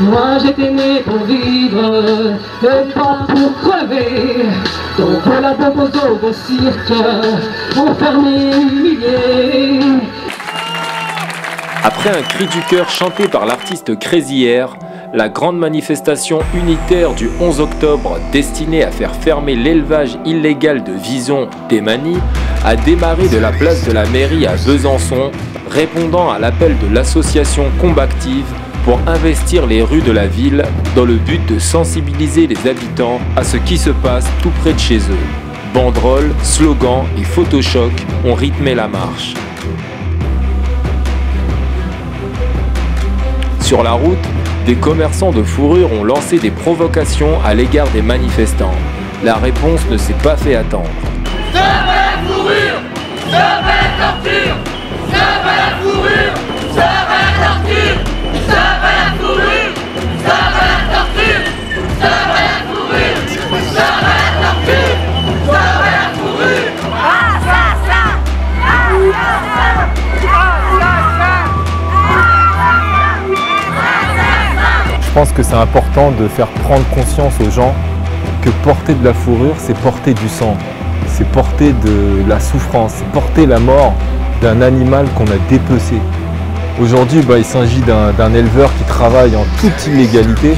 Moi j'étais né pour vivre et pas pour crever. Donc voilà Bobozo au cirque, enfermé, humilié. Après un cri du cœur chanté par l'artiste Crazy Air, la grande manifestation unitaire du 11 octobre destinée à faire fermer l'élevage illégal de visons d'Emani a démarré de la place de la mairie à Besançon, répondant à l'appel de l'association Combactive pour investir les rues de la ville dans le but de sensibiliser les habitants à ce qui se passe tout près de chez eux. Banderoles, slogans et photochocs ont rythmé la marche. Sur la route, des commerçants de fourrure ont lancé des provocations à l'égard des manifestants. La réponse ne s'est pas fait attendre. Ça va la fourrure, ça va la torture, ça va la fourrure, ça va la torture, ça va la fourrure, ça va la torture, ça va la fourrure, ça va la torture, ça va la fourrure. Ah ça, Je pense que c'est important de faire prendre conscience aux gens que porter de la fourrure, c'est porter du sang, c'est porter de la souffrance, c'est porter la mort d'un animal qu'on a dépecé. Aujourd'hui, il s'agit d'un éleveur qui travaille en toute illégalité,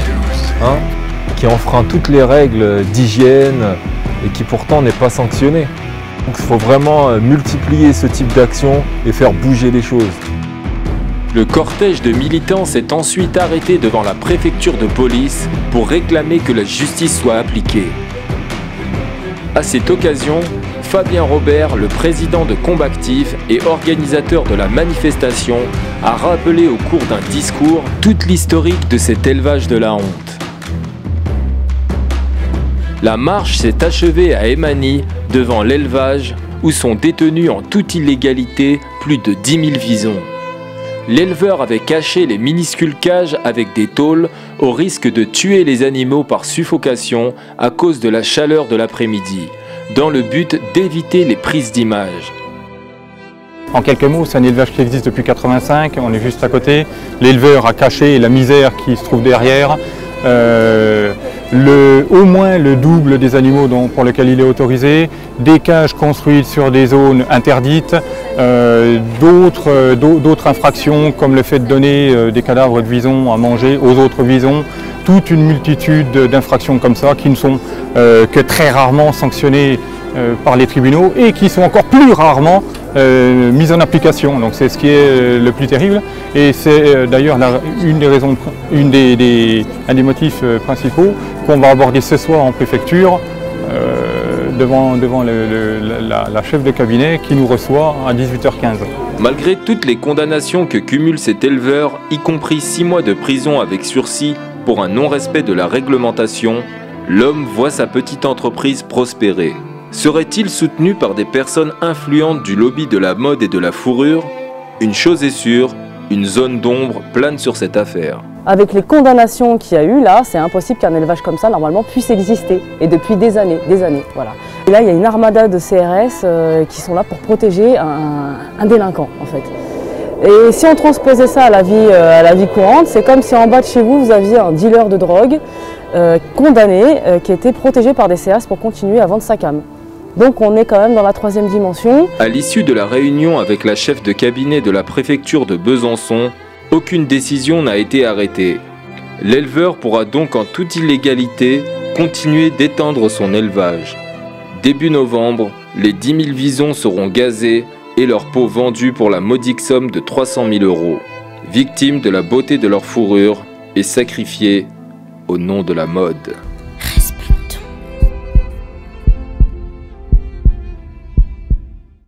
qui enfreint toutes les règles d'hygiène et qui pourtant n'est pas sanctionné. Donc il faut vraiment multiplier ce type d'action et faire bouger les choses. Le cortège de militants s'est ensuite arrêté devant la préfecture de police pour réclamer que la justice soit appliquée. À cette occasion, Fabien Robert, le président de Combactive et organisateur de la manifestation, a rappelé au cours d'un discours toute l'historique de cet élevage de la honte. La marche s'est achevée à Emani, devant l'élevage, où sont détenus en toute illégalité plus de 10 000 visons. L'éleveur avait caché les minuscules cages avec des tôles au risque de tuer les animaux par suffocation à cause de la chaleur de l'après-midi, dans le but d'éviter les prises d'images. En quelques mots, c'est un élevage qui existe depuis 1985, on est juste à côté. L'éleveur a caché la misère qui se trouve derrière. Au moins le double des animaux pour lesquels il est autorisé, des cages construites sur des zones interdites, d'autres infractions comme le fait de donner des cadavres de visons à manger aux autres visons, toute une multitude d'infractions comme ça qui ne sont que très rarement sanctionnées par les tribunaux et qui sont encore plus rarement mises en application. Donc c'est ce qui est le plus terrible et c'est d'ailleurs un des motifs principaux qu'on va aborder ce soir en préfecture devant la chef de cabinet qui nous reçoit à 18h15. Malgré toutes les condamnations que cumule cet éleveur, y compris 6 mois de prison avec sursis pour un non-respect de la réglementation, l'homme voit sa petite entreprise prospérer. Serait-il soutenu par des personnes influentes du lobby de la mode et de la fourrure? Une chose est sûre, une zone d'ombre plane sur cette affaire. Avec les condamnations qu'il y a eu là, c'est impossible qu'un élevage comme ça, normalement, puisse exister. Et depuis des années, voilà. Et là, il y a une armada de CRS qui sont là pour protéger un délinquant, en fait. Et si on transposait ça à la vie courante, c'est comme si en bas de chez vous, vous aviez un dealer de drogue condamné, qui était protégé par des CRS pour continuer à vendre sa cam. Donc on est quand même dans la 3e dimension. À l'issue de la réunion avec la chef de cabinet de la préfecture de Besançon, aucune décision n'a été arrêtée. L'éleveur pourra donc en toute illégalité continuer d'étendre son élevage. Début novembre, les 10 000 visons seront gazés et leur peau vendue pour la modique somme de 300 000 €, victimes de la beauté de leur fourrure et sacrifiés au nom de la mode.